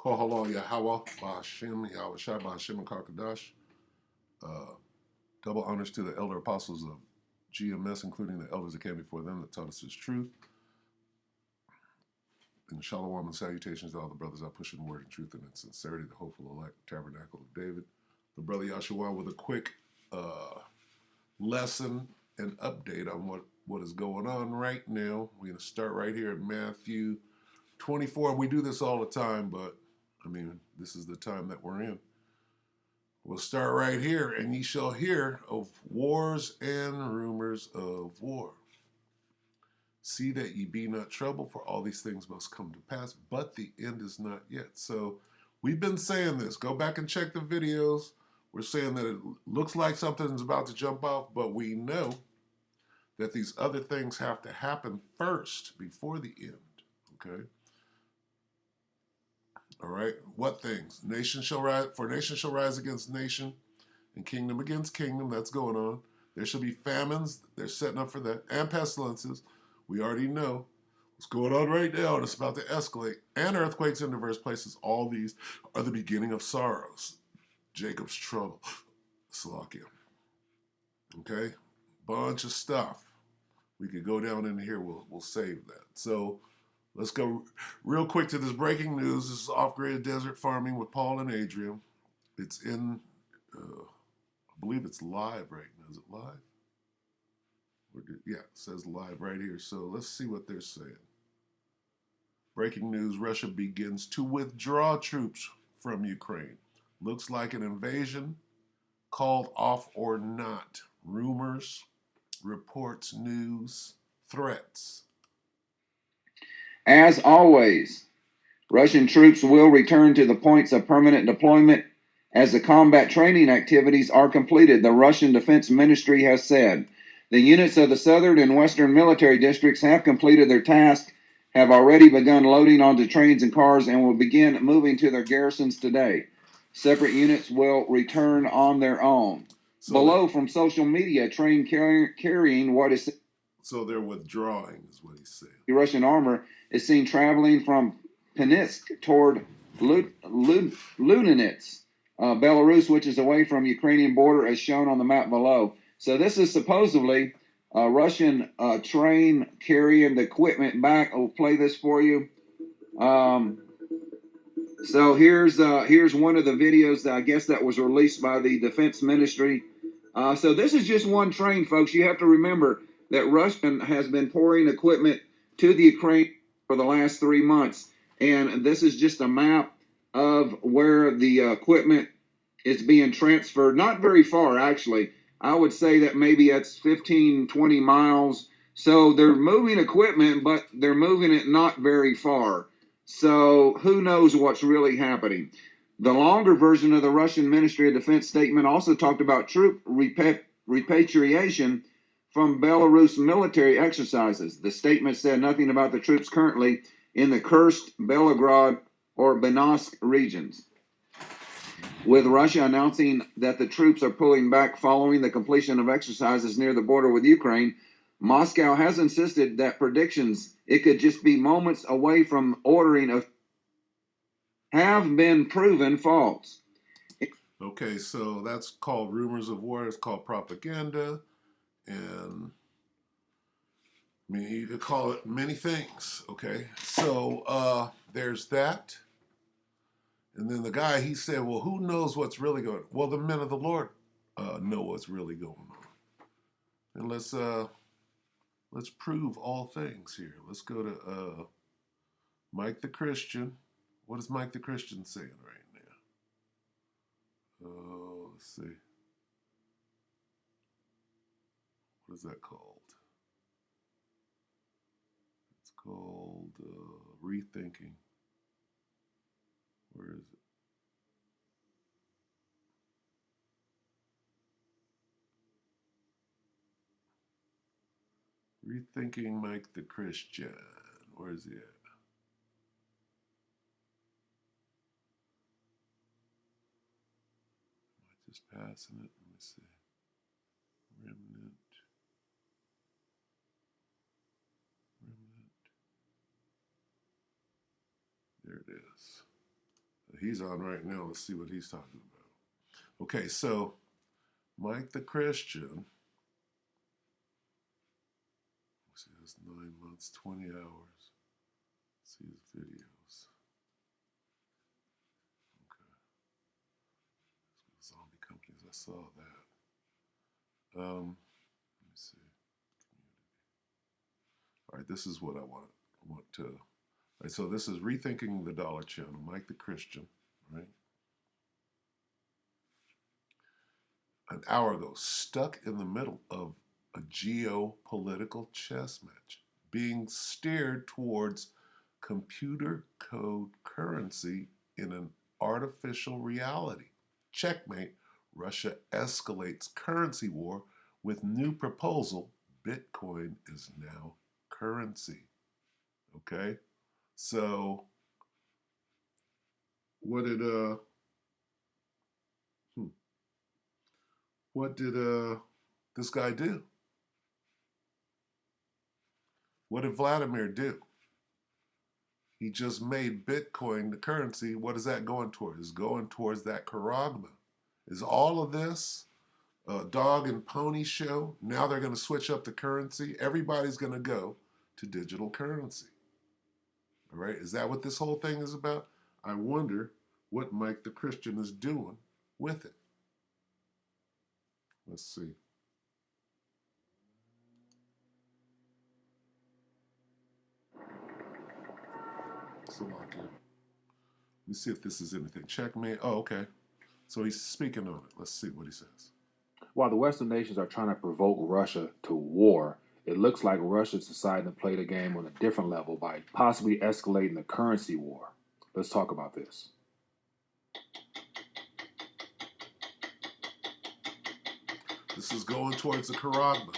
Call halal Yahweh, Ba'ashem, Yahweh Shai, Ba'ashem, and Karkadash. Double honors to the elder apostles of GMS, including the elders that came before them that taught us His truth. And shalom and salutations to all the brothers out pushing the word and truth and in sincerity, the hopeful elect tabernacle of David. The brother Yahshua with a quick lesson and update on what is going on right now. We're going to start right here at Matthew 24. We do this all the time, but I mean, this is the time that we're in. We'll start right here. And ye shall hear of wars and rumors of war. See that ye be not troubled, for all these things must come to pass, but the end is not yet. So we've been saying this. Go back and check the videos. We're saying that it looks like something's about to jump off, but we know that these other things have to happen first before the end. Okay? All right? What things? Nation shall rise, for nation shall rise against nation, and kingdom against kingdom. That's going on. There shall be famines. They're setting up for that. And pestilences. We already know what's going on right now, and it's about to escalate. And earthquakes in diverse places. All these are the beginning of sorrows. Jacob's trouble. Salakia. Okay? Bunch of stuff. We could go down in here. We'll save that. So let's go real quick to this breaking news. This is Off-Grid Desert Farming with Paul and Adrian. It's in, I believe it's live right now. Is it live? Yeah, it says live right here. So let's see what they're saying. Breaking news, Russia begins to withdraw troops from Ukraine. Looks like an invasion, called off or not. Rumors, reports, news, threats. As always, Russian troops will return to the points of permanent deployment as the combat training activities are completed, the Russian Defense Ministry has said. The units of the southern and western military districts have completed their task, have already begun loading onto trains and cars, and will begin moving to their garrisons today. Separate units will return on their own. So below from social media, a train carrying what is... So they're withdrawing, is what he said. Russian armor is seen traveling from Pinsk toward Lunenets, Belarus, which is away from Ukrainian border, as shown on the map below. So this is supposedly a Russian train carrying the equipment back. I'll play this for you. So here's one of the videos that I guess that was released by the Defense Ministry. So this is just one train, folks. You have to remember that Russia has been pouring equipment to the Ukraine for the last 3 months. And this is just a map of where the equipment is being transferred. Not very far, actually. I would say that maybe that's 15, 20 miles. So they're moving equipment, but they're moving it not very far. So who knows what's really happening. The longer version of the Russian Ministry of Defense statement also talked about troop repatriation from Belarus military exercises. The statement said nothing about the troops currently in the Kursk, Belgorod, or Benosk regions. With Russia announcing that the troops are pulling back following the completion of exercises near the border with Ukraine, Moscow has insisted that predictions it could just be moments away from ordering have been proven false. Okay, so that's called rumors of war. It's called propaganda. And I mean, you could call it many things, okay? So there's that. And then the guy, he said, well, who knows what's really going on? Well, the men of the Lord know what's really going on. And let's prove all things here. Let's go to Mike the Christian. What is Mike the Christian saying right now? Let's see. What is that called? It's called Rethinking. Where is it? Rethinking Mike the Christian. Where is he at? Am I just passing it? Let me see. Remnant. There it is. He's on right now. Let's see what he's talking about. Okay, so Mike the Christian. Let's see, that's 9 months, 20 hours. Let's see his videos. Okay. Zombie companies. I saw that. Let me see. All right, this is what I want to. All right, so this is Rethinking the Dollar Channel. Mike the Christian, right? An hour ago, stuck in the middle of a geopolitical chess match, being steered towards computer code currency in an artificial reality. Checkmate. Russia escalates currency war with new proposal. Bitcoin is now currency. Okay? So what did this guy do? What did Vladimir do? He just made Bitcoin the currency. What is that going towards? It's going towards that charagma. Is all of this a dog and pony show? Now they're going to switch up the currency. Everybody's going to go to digital currency. All right. Is that what this whole thing is about? I wonder what Mike the Christian is doing with it. Let's see. Slovakia. Let me see if this is anything. Checkmate. Oh, okay. So he's speaking on it. Let's see what he says. While the Western nations are trying to provoke Russia to war, it looks like Russia's deciding to play the game on a different level by possibly escalating the currency war. Let's talk about this. This is going towards the charagma.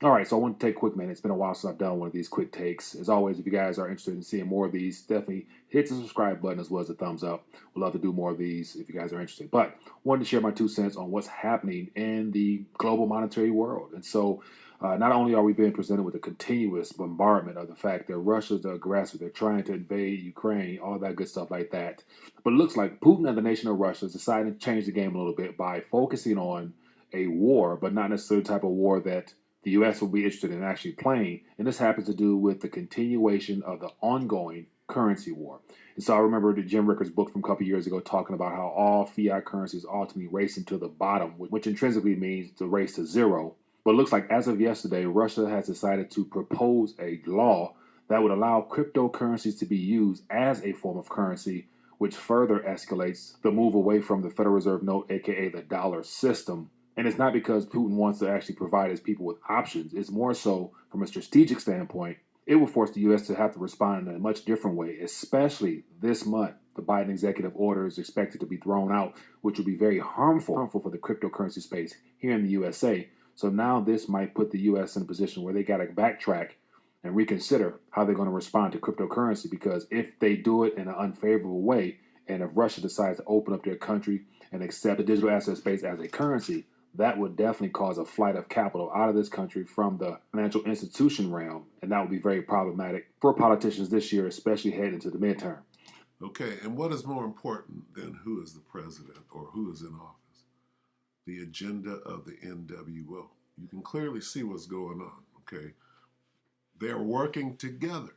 All right, so I want to take a quick minute. It's been a while since I've done one of these quick takes. As always, if you guys are interested in seeing more of these, definitely hit the subscribe button as well as the thumbs up. We'd love to do more of these if you guys are interested. But wanted to share my 2 cents on what's happening in the global monetary world. And so not only are we being presented with a continuous bombardment of the fact that Russia's the aggressor, they're trying to invade Ukraine, all that good stuff like that. But it looks like Putin and the nation of Russia is deciding to change the game a little bit by focusing on a war, but not necessarily the type of war that the U.S. will be interested in actually playing, and this happens to do with the continuation of the ongoing currency war. And so I remember the Jim Rickards book from a couple years ago talking about how all fiat currencies ultimately racing to the bottom, which intrinsically means the race to zero. But it looks like as of yesterday, Russia has decided to propose a law that would allow cryptocurrencies to be used as a form of currency, which further escalates the move away from the Federal Reserve note, aka the dollar system. And it's not because Putin wants to actually provide his people with options. It's more so from a strategic standpoint. It will force the U.S. to have to respond in a much different way, especially this month. The Biden executive order is expected to be thrown out, which will be very harmful for the cryptocurrency space here in the USA. So now this might put the U.S. in a position where they got to backtrack and reconsider how they're going to respond to cryptocurrency, because if they do it in an unfavorable way, and if Russia decides to open up their country and accept the digital asset space as a currency, that would definitely cause a flight of capital out of this country from the financial institution realm, and that would be very problematic for politicians this year, especially heading into the midterm. Okay, and what is more important than who is the president or who is in office? The agenda of the NWO. You can clearly see what's going on, okay? They're working together,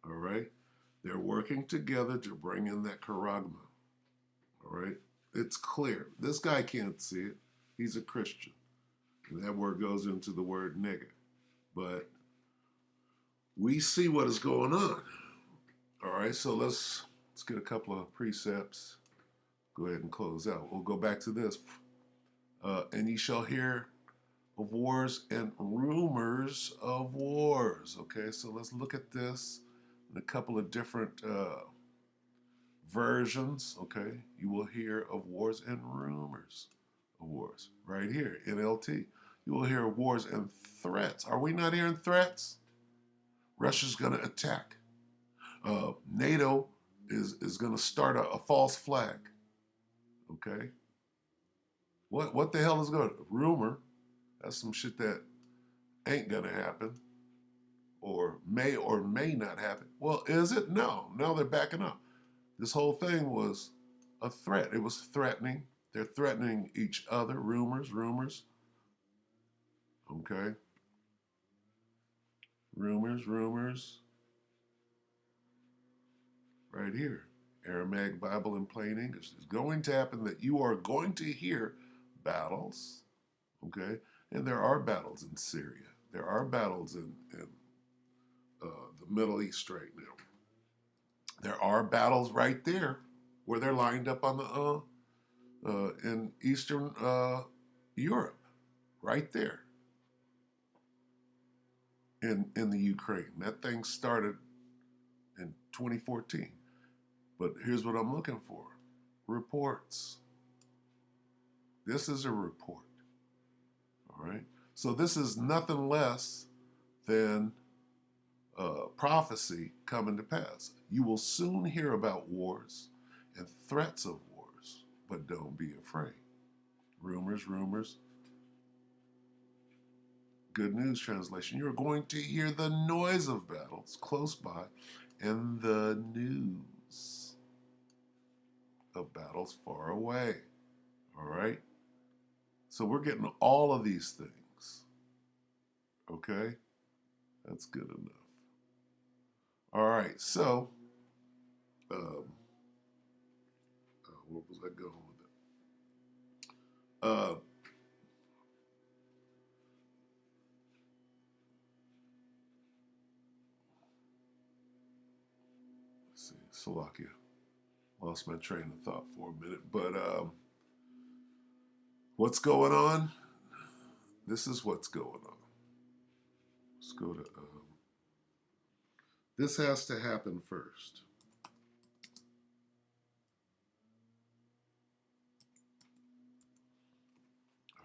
all right? They're working together to bring in that charagma, all right? It's clear. This guy can't see it. He's a Christian. And that word goes into the word nigger. But we see what is going on. All right, so let's get a couple of precepts. Go ahead and close out. We'll go back to this. And ye shall hear of wars and rumors of wars. Okay, so let's look at this in a couple of different versions. Okay, you will hear of wars and rumors of wars. Right here, NLT. You will hear of wars and threats. Are we not hearing threats? Russia's going to attack. NATO is going to start a false flag. Okay? What the hell is going to rumor? That's some shit that ain't going to happen or may not happen. Well, is it? No. Now they're backing up. This whole thing was a threat. It was threatening. They're threatening each other. Rumors. Okay. Rumors. Right here. Aramaic Bible in plain English. It's going to happen that you are going to hear battles. Okay. And there are battles in Syria. There are battles in the Middle East right now. There are battles right there where they're lined up on the in Eastern Europe, right there in the Ukraine. That thing started in 2014. But here's what I'm looking for: reports. This is a report. All right. So this is nothing less than prophecy coming to pass. You will soon hear about wars and threats of wars, but don't be afraid. Rumors. Good News Translation. You're going to hear the noise of battles close by and the news of battles far away. All right? So we're getting all of these things. Okay? That's good enough. All right, so where was I going with it? Let's see, Slovakia. Lost my train of thought for a minute, but what's going on? This is what's going on. Let's go to. This has to happen first.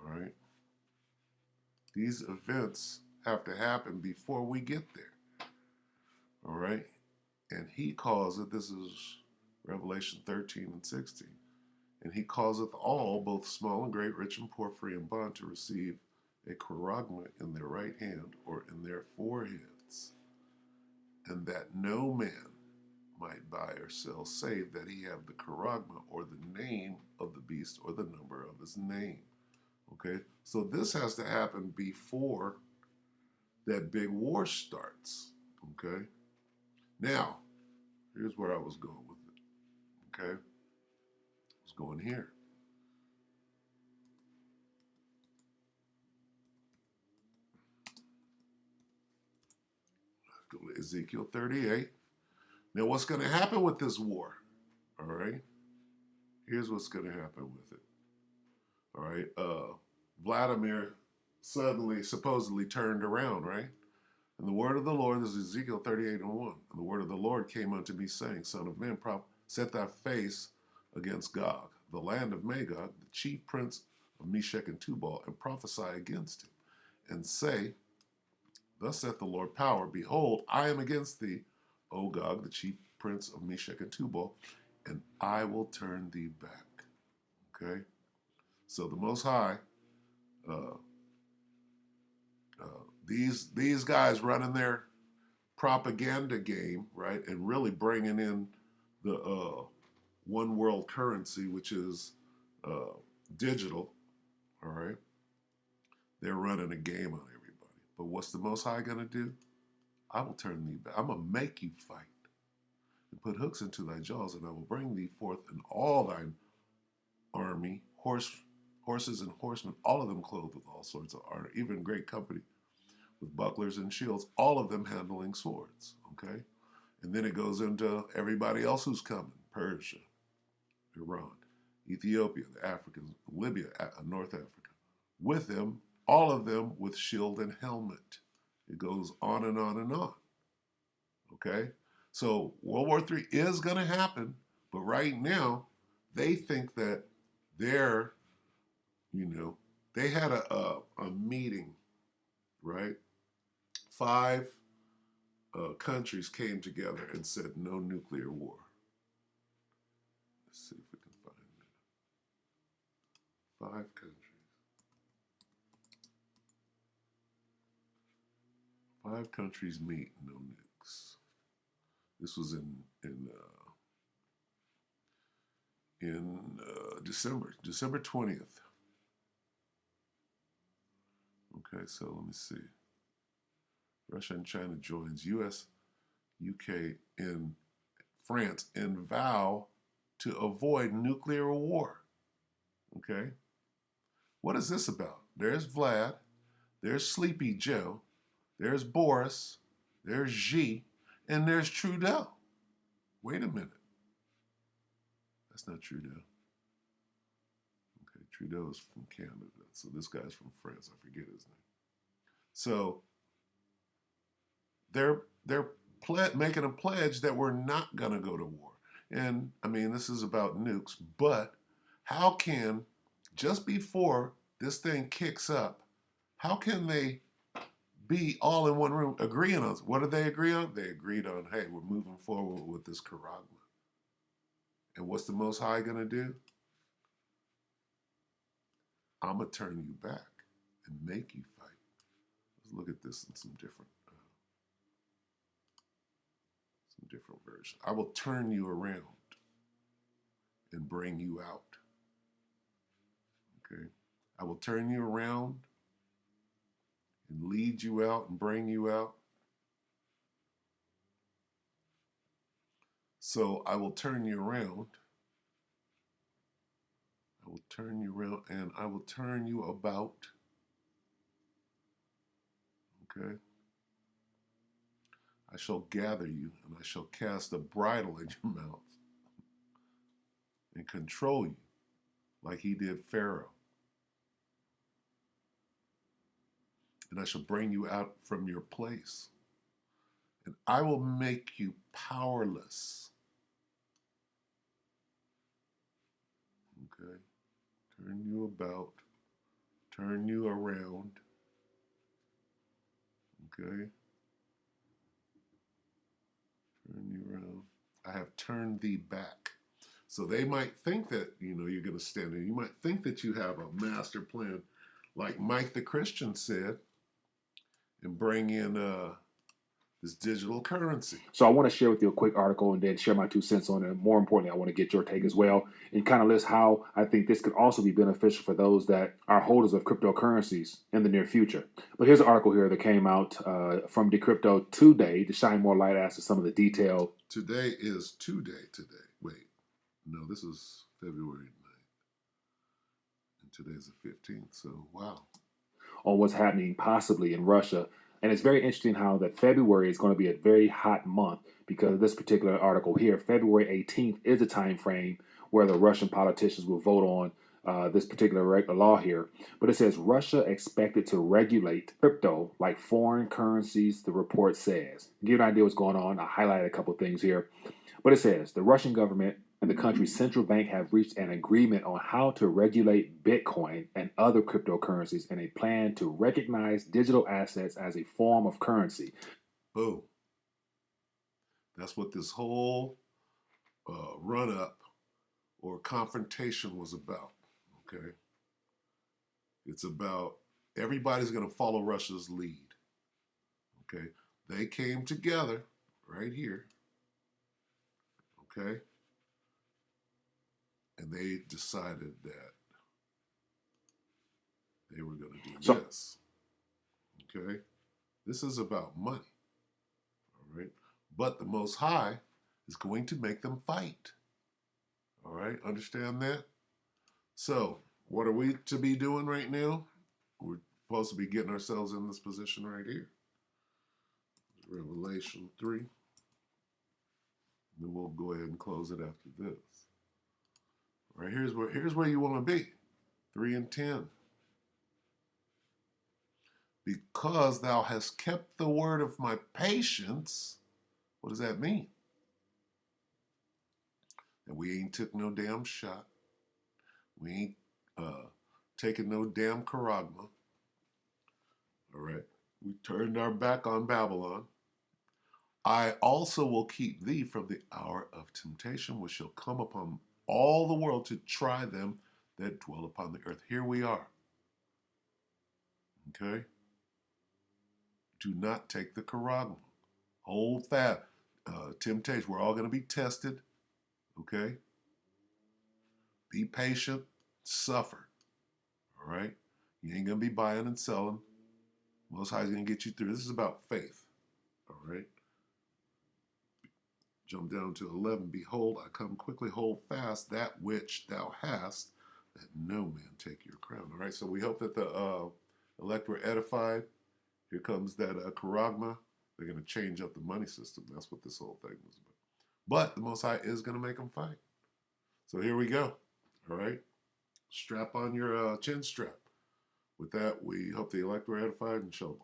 All right. These events have to happen before we get there. All right. And he calls it, this is Revelation 13 and 16. And he causeth all, both small and great, rich and poor, free and bond, to receive a charagma in their right hand or in their foreheads, and that no man might buy or sell, save that he have the charagma, or the name of the beast, or the number of his name. Okay, so this has to happen before that big war starts. Okay, now here's where I was going with it. Okay, I was going here. Go to Ezekiel 38. Now, what's going to happen with this war? All right, here's what's going to happen with it. All right, Vladimir suddenly, supposedly turned around, right? And the word of the Lord, this is Ezekiel 38 and 1. And the word of the Lord came unto me, saying, Son of man, set thy face against Gog, the land of Magog, the chief prince of Meshech and Tubal, and prophesy against him, and say, Thus saith the Lord power, behold, I am against thee, O Gog, the chief prince of Meshech and Tubal, and I will turn thee back. Okay? So the Most High, these guys running their propaganda game, right, and really bringing in the one world currency, which is digital, all right? They're running a game on everybody. But what's the Most High going to do? I will turn thee back. I'm going to make you fight and put hooks into thy jaws, and I will bring thee forth in all thine army, horses and horsemen, all of them clothed with all sorts of armor, even great company with bucklers and shields, all of them handling swords, okay? And then it goes into everybody else who's coming: Persia, Iran, Ethiopia, the Africans, Libya, North Africa. With them, all of them with shield and helmet. It goes on and on and on. Okay? So World War III is going to happen, but right now, they think that they're, they had a meeting, right? 5 countries came together and said no nuclear war. Let's see if we can find it. 5 countries. 5 countries meet, no nukes. This was in in December 20th. Okay, so let me see. Russia and China joins U.S., UK, and France in vow to avoid nuclear war. Okay, what is this about? There's Vlad, there's Sleepy Joe, there's Boris, there's Xi, and there's Trudeau. Wait a minute. That's not Trudeau. Okay, Trudeau is from Canada. So this guy's from France. I forget his name. So they're making a pledge that we're not going to go to war. And I mean, this is about nukes, but how can, just before this thing kicks up, how can they be all in one room agreeing on what did they agree on? They agreed on, hey, we're moving forward with this charagma. And what's the Most High going to do? I'm going to turn you back and make you fight. Let's look at this in some different versions. I will turn you around and bring you out. Okay? I will turn you around and lead you out and bring you out. So I will turn you around. I will turn you around and I will turn you about. Okay? I shall gather you and I shall cast a bridle in your mouth and control you like he did Pharaoh. And I shall bring you out from your place. And I will make you powerless. Okay? Turn you about. Turn you around. Okay? Turn you around. I have turned thee back. So they might think that, you're going to stand there. You might think that you have a master plan, like Mike the Christian said, and bring in this digital currency. So I want to share with you a quick article and then share my 2 cents on it. More importantly, I want to get your take as well and kind of list how I think this could also be beneficial for those that are holders of cryptocurrencies in the near future. But here's an article here that came out from Decrypto today to shine more light as to some of the detail. Today is today. Wait, no, this is February 9th. And today's the 15th, so wow. On what's happening possibly in Russia. And it's very interesting how that February is going to be a very hot month because of this particular article here. February 18th is the time frame where the Russian politicians will vote on this particular law here. But it says Russia expected to regulate crypto like foreign currencies, the report says. To give you an idea what's going on, I highlighted a couple of things here. But it says the Russian government and the country's central bank have reached an agreement on how to regulate Bitcoin and other cryptocurrencies in a plan to recognize digital assets as a form of currency. Boom. That's what this whole run-up or confrontation was about, okay? It's about everybody's going to follow Russia's lead, okay? They came together right here, okay? And they decided that they were going to do this, okay? This is about money, all right? But the Most High is going to make them fight, all right? Understand that? So, what are we to be doing right now? We're supposed to be getting ourselves in this position right here. Revelation 3. And then we'll go ahead and close it after this. Right, here's where you want to be. 3 and 10. Because thou hast kept the word of my patience. What does that mean? And we ain't took no damn shot. We ain't taking no damn charagma. All right. We turned our back on Babylon. I also will keep thee from the hour of temptation, which shall come upon all the world to try them that dwell upon the earth. Here we are. Okay? Do not take the charagma. Hold fast. Temptation. We're all going to be tested. Okay? Be patient, suffer. All right? You ain't going to be buying and selling. Most High is going to get you through. This is about faith. All right? Jump down to 11. Behold, I come quickly, hold fast that which thou hast, that no man take your crown. All right, so we hope that the elect were edified. Here comes that charagma. They're going to change up the money system. That's what this whole thing was about. But the Most High is going to make them fight. So here we go. All right, strap on your chin strap. With that, we hope the elect were edified and shalom.